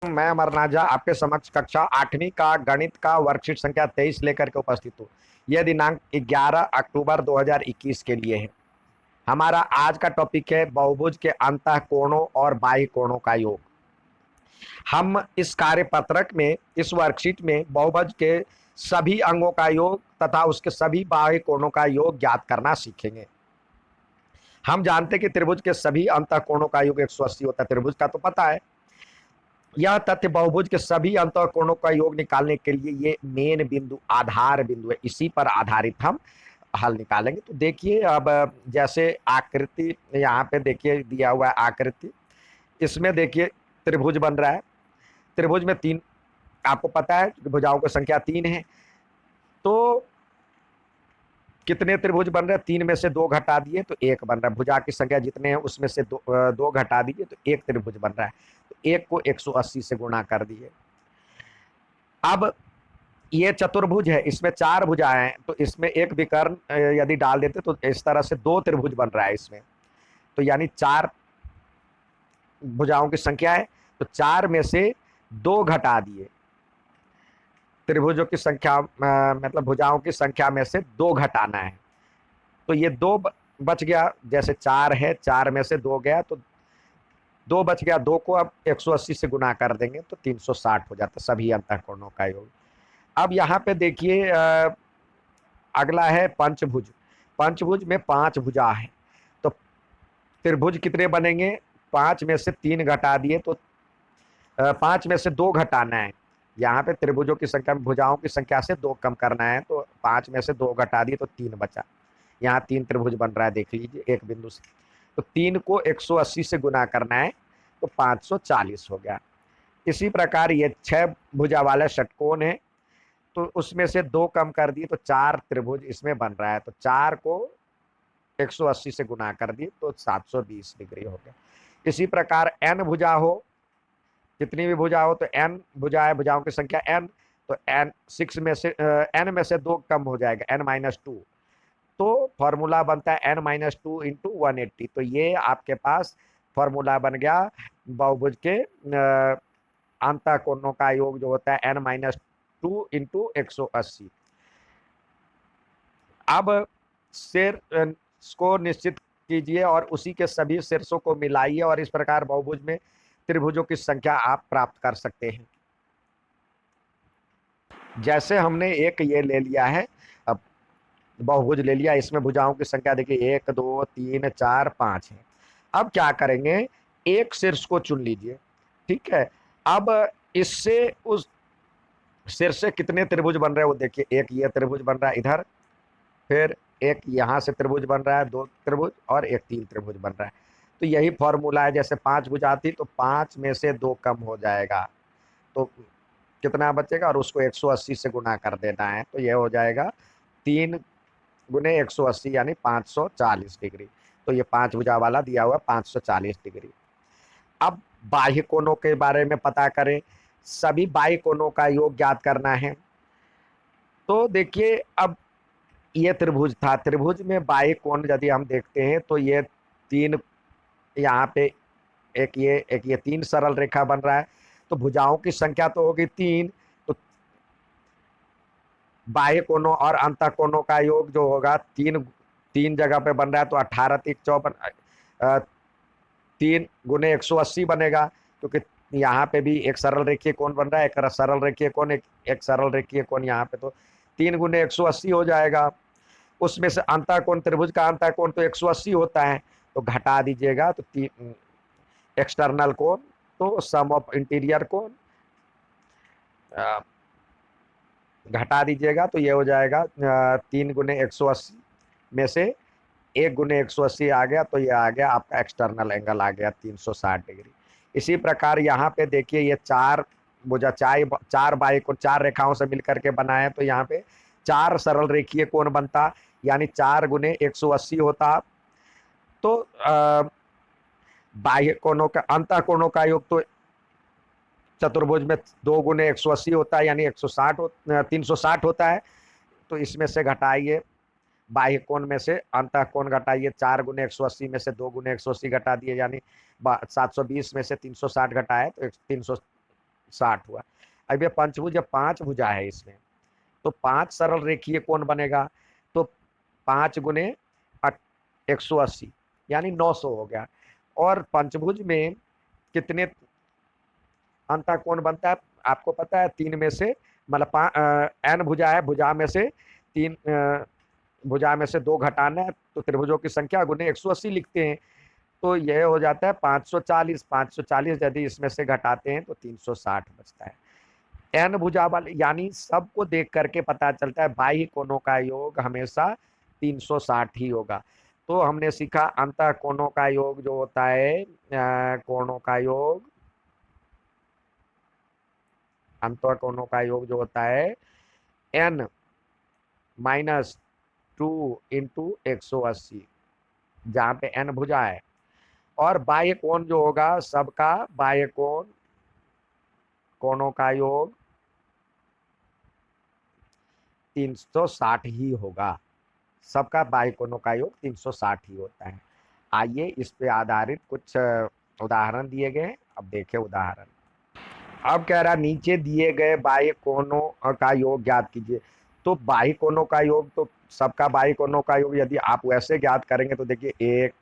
मैं अमरनाथ झा आपके समक्ष कक्षा 8वीं का गणित का वर्कशीट संख्या 23 लेकर के उपस्थित हूँ। यह दिनांक 11 अक्टूबर 2021 के लिए है। हमारा आज का टॉपिक है बहुभुज के अंतः कोणों और बाह्य कोणों का योग। हम इस कार्यपत्रक में, इस वर्कशीट में बहुभुज के सभी अंगों का योग तथा उसके सभी बाह्य कोणों का योग ज्ञात करना सीखेंगे। हम जानते हैं कि त्रिभुज के सभी अंतः कोणों का योग 180 होता है। त्रिभुज का तो पता है। यह तथ्य बहुभुज के सभी अंतःकोणों का योग निकालने के लिए ये मेन बिंदु, आधार बिंदु है। इसी पर आधारित हम हल निकालेंगे। तो देखिए, अब जैसे आकृति यहाँ पे देखिए दिया हुआ है आकृति, इसमें देखिए त्रिभुज बन रहा है। त्रिभुज में तीन, आपको पता है भुजाओं की संख्या 3 है। तो कितने त्रिभुज बन रहे हैं? 3 में से 2 घटा दिए तो 1 बन रहा है। भुजा की संख्या जितने हैं उसमें से 2 घटा दिए तो 1 त्रिभुज बन रहा है। तो 1 को 180 से गुणा कर दिए। अब ये चतुर्भुज है, इसमें 4 भुजाएं हैं, तो इसमें एक विकर्ण यदि डाल देते तो इस तरह से 2 त्रिभुज बन रहा है इसमें। तो यानी 4 भुजाओं की संख्या है, तो 4 में से 2 घटा दिए। त्रिभुजों की संख्या मतलब भुजाओं की संख्या में से 2 घटाना है। तो ये 2 बच गया। जैसे 4 है, 4 में से 2 गया तो 2 बच गया। 2 को अब 180 से गुणा कर देंगे तो 360 हो जाता सभी अंतःकोणों का योग। अब यहाँ पे देखिए, अगला है पंचभुज। पंचभुज में 5 भुजा है, तो त्रिभुज कितने बनेंगे? 5 में से 3 घटा दिए तो 5 में से 2 घटाना है। यहाँ पे त्रिभुजों की संख्या में भुजाओं की संख्या से 2 कम करना है, तो 5 में से 2 घटा दिए तो 3 बचा। यहाँ 3 त्रिभुज बन रहा है, देख लीजिए एक बिंदु से। तो 3 को 180 से गुना करना है तो 540 हो गया। इसी प्रकार ये 6 भुजा वाला षटकोण है, तो उसमें से 2 कम कर दिए तो 4 त्रिभुज इसमें बन रहा है। तो 4 को 180 से गुना कर दिए तो 720 डिग्री हो गया। इसी प्रकार n भुजा हो, जितनी भी भुजा हो, तो n भुजा है, भुजाओं की संख्या n, तो n 6 में से n में से 2 कम हो जाएगा, n-2। तो फॉर्मूला बनता है n-2 इंटू 180। तो ये आपके पास फॉर्मूला बन गया बहुभुज के अंतःकोणों का योग, जो होता है n-2 इंटू 180। अब शीर्ष को निश्चित कीजिए और उसी के सभी शीर्षों को मिलाइए और इस प्रकार बहुभुज में त्रिभुजों की संख्या आप प्राप्त कर सकते हैं। जैसे हमने एक ये ले लिया है, अब बहुभुज ले लिया, इसमें भुजाओं की संख्या देखिए 1 2 3 4 5 है। अब क्या करेंगे? एक शीर्ष को चुन लीजिए, ठीक है। अब इससे उस शीर्ष से कितने त्रिभुज बन रहे हैं वो देखिए। एक ये त्रिभुज बन रहा है इधर, फिर एक यहाँ से त्रिभुज बन रहा है, 2 त्रिभुज, और एक 3 त्रिभुज बन रहा है। तो यही फॉर्मूला है। जैसे 5 भुजा थी तो 5 में से 2 कम हो जाएगा तो कितना बचेगा, और उसको 180 से गुना कर देना है। तो यह हो जाएगा 3 गुने 180 यानी 540 डिग्री। तो ये 5 भुजा वाला दिया हुआ 540 डिग्री। अब बाह्य कोणों के बारे में पता करें। सभी बाह्य कोणों का योग ज्ञात करना है। तो देखिए, अब ये त्रिभुज था, त्रिभुज में बाह्य कोण यदि हम देखते हैं तो ये 3, यहाँ पे एक ये 3 सरल रेखा बन रहा है। तो भुजाओं की संख्या तो होगी 3, तो बाह्य कोणों और अंतः कोणों का योग जो होगा 3 जगह पे बन रहा है, तो 18 3 54, 3 गुने 180 बनेगा, क्योंकि यहाँ पे भी एक सरल रेखीय कोण बन रहा है, एक सरल रेखीय कोण, एक सरल रेखीय कोण यहाँ पे, तो 3 गुने 180 हो जाएगा। उसमें से अंतः कोण, त्रिभुज का अंतः कोण तो 180 होता है, तो घटा दीजिएगा तो एक्सटर्नल कोण, तो सम ऑफ इंटीरियर कोण घटा दीजिएगा तो ये हो जाएगा 3 गुने 180 में से 1 गुने 180 आ गया, तो ये आ गया आपका एक्सटर्नल एंगल, आ गया 360 डिग्री। इसी प्रकार यहाँ पे देखिए, ये 4 भुजा, 4 बाह्य कोण 4 रेखाओं से मिलकर के बनाए, तो यहाँ पे 4 सरल रेखीय कोण बनता, यानी 4 गुने 180 होता। तो बाह्य कोणों का, अंतः कोणों का योग तो चतुर्भुज में 2 गुने 180 होता है, यानी 360 होता है। तो इसमें से घटाइए, बाह्य कोण में से अंतः कोण घटाइए। 4 गुने 180 में से 2 गुने 180 घटा दिए, यानी 720 में से 360 घटाए तो 300 60 हुआ। अब ये पंचभुज, जब 5 भुजा है इसमें, तो 5 सरल रेखीय कोण बनेगा, तो 5 गुने 180 यानी 900 हो गया। और पंचभुज में कितने अंतः कोण बनता है आपको पता है? 3 में से, मतलब n भुजा है, भुजा में से 3, भुजा में से 2 घटाना है, तो त्रिभुजों की संख्या गुने 180 लिखते हैं। तो यह हो जाता है 540। 540 यदि इसमें से घटाते हैं तो 360 बचता है। एन भुजा वाले, यानी सबको देख करके पता चलता है बाह्य कोणों का योग हमेशा 360 ही होगा। तो हमने सीखा अंतः कोणों का योग जो होता है, कोणों का योग, अंतः कोणों का योग जो होता है n-2 × 180, जहाँ पे n भुजा है। और बाह्य कोण जो होगा सबका बाह्य कोण, कोणों का योग 360 ही होगा। सबका बाह्य कोणों का योग 360 ही होता है। आइए इस पे आधारित कुछ उदाहरण दिए गए, अब देखें उदाहरण। अब कह रहा नीचे दिए गए बाह्य कोणों का योग ज्ञात कीजिए। तो बाह्य कोणों का योग, तो सबका बाह्य कोणों का योग यदि आप वैसे ज्ञात करेंगे तो देखिए 1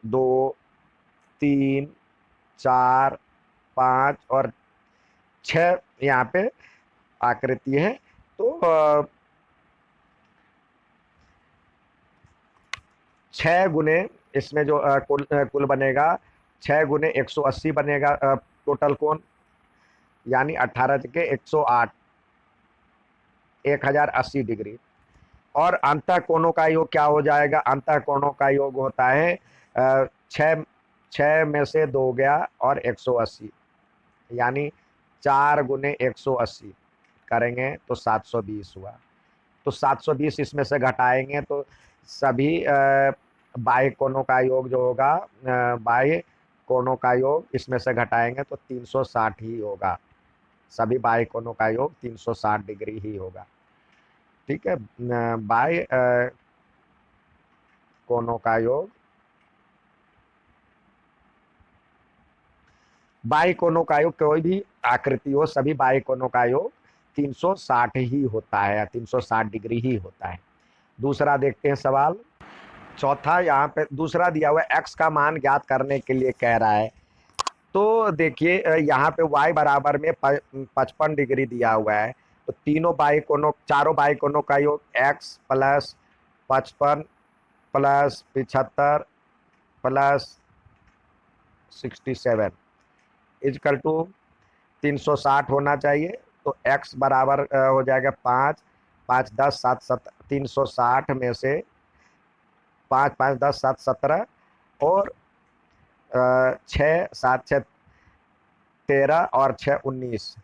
2 3 4 5 और 6 यहाँ पे आकृति है। तो 6 गुने इसमें जो कुल बनेगा 6 गुने 180 बनेगा टोटल कोण, यानी 18 के 108, 1080 डिग्री। और अंतः कोणों का योग क्या हो जाएगा? अंतः कोणों का योग होता है 6 में से 2 गया और 180, यानी 4 गुने 180 करेंगे तो 720 हुआ। तो 720 इसमें से घटाएंगे तो सभी बाह्य कोणों का योग जो होगा, बाह्य कोणों का योग इसमें से घटाएंगे तो 360 ही होगा। सभी बाह्य कोणों का योग 360 डिग्री ही होगा। ठीक है, बाह्य कोणों का योग, बाह्य कोणों का योग कोई भी आकृति हो, सभी बाह्य कोणों का योग 360 ही होता है, 360 डिग्री ही होता है। दूसरा देखते हैं सवाल। चौथा, यहाँ पे दूसरा दिया हुआ है, x का मान ज्ञात करने के लिए कह रहा है। तो देखिए यहाँ पे y बराबर में 55 डिग्री दिया हुआ है। तो तीनों बाह्य कोणों, चारों बाह्य कोणों का योग x plus 55 plus 75 plus 67 equal to 360 होना चाहिए। तो x बराबर हो जाएगा 5 5 10 7 7 360 में से 5 5 10 7 17 और 6 7 6 13 और 6 19,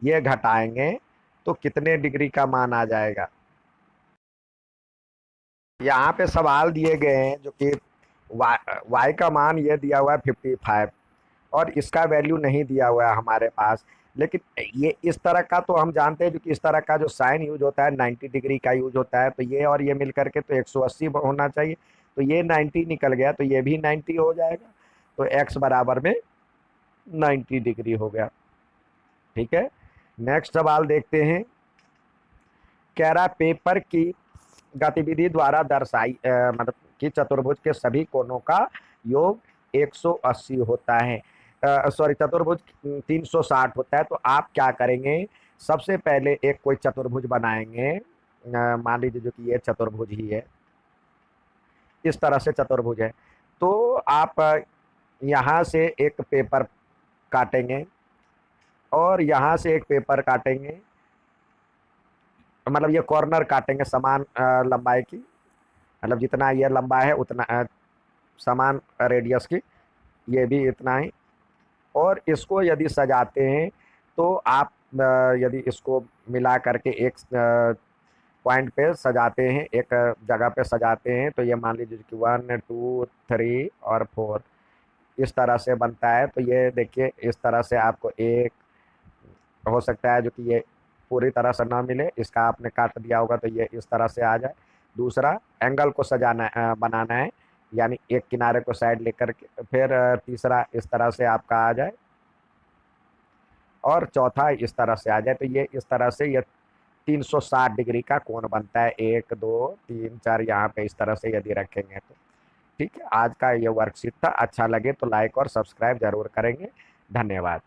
ये घटाएंगे तो कितने डिग्री का मान आ जाएगा? यहाँ पे सवाल दिए गए हैं जो कि y का मान ये दिया हुआ है 55 और इसका वैल्यू नहीं दिया हुआ है हमारे पास। लेकिन ये इस तरह का तो हम जानते हैं, जो कि इस तरह का जो साइन यूज होता है 90 डिग्री का यूज होता है। तो ये और ये मिल करके तो 180 होना चाहिए। तो ये 90 निकल गया तो ये भी 90 हो जाएगा। तो x बराबर में 90 डिग्री हो गया। ठीक है, नेक्स्ट सवाल देखते हैं। कह रहा पेपर की गतिविधि द्वारा दर्शाई मतलब कि चतुर्भुज के सभी कोणों का योग 180 होता है, सॉरी चतुर्भुज 360 होता है। तो आप क्या करेंगे? सबसे पहले एक कोई चतुर्भुज बनाएंगे, मान लीजिए जो कि ये चतुर्भुज ही है, इस तरह से चतुर्भुज है। तो आप यहाँ से एक पेपर काटेंगे और यहाँ से एक पेपर काटेंगे, मतलब ये कॉर्नर काटेंगे समान लंबाई की, मतलब जितना ये लंबा है उतना समान रेडियस की, ये भी इतना ही। और इसको यदि सजाते हैं तो आप यदि इसको मिला करके एक पॉइंट पे सजाते हैं, एक जगह पे सजाते हैं, तो ये मान लीजिए कि 1 2 3 और 4 इस तरह से बनता है। तो ये देखिए इस तरह से आपको एक हो सकता है जो कि ये पूरी तरह से ना मिले, इसका आपने काट दिया होगा तो ये इस तरह से आ जाए। दूसरा एंगल को सजाना बनाना है, यानी एक किनारे को साइड लेकर के, फिर तीसरा इस तरह से आपका आ जाए। और चौथा इस तरह से आ जाए तो ये इस तरह से ये 360 डिग्री का कोण बनता है, 1 2 3 4, यहाँ पे इस तरह से यदि रखेंगे तो। ठीक है, आज का ये वर्कशीट था। अच्छा लगे तो लाइक और सब्सक्राइब जरूर करेंगे। धन्यवाद।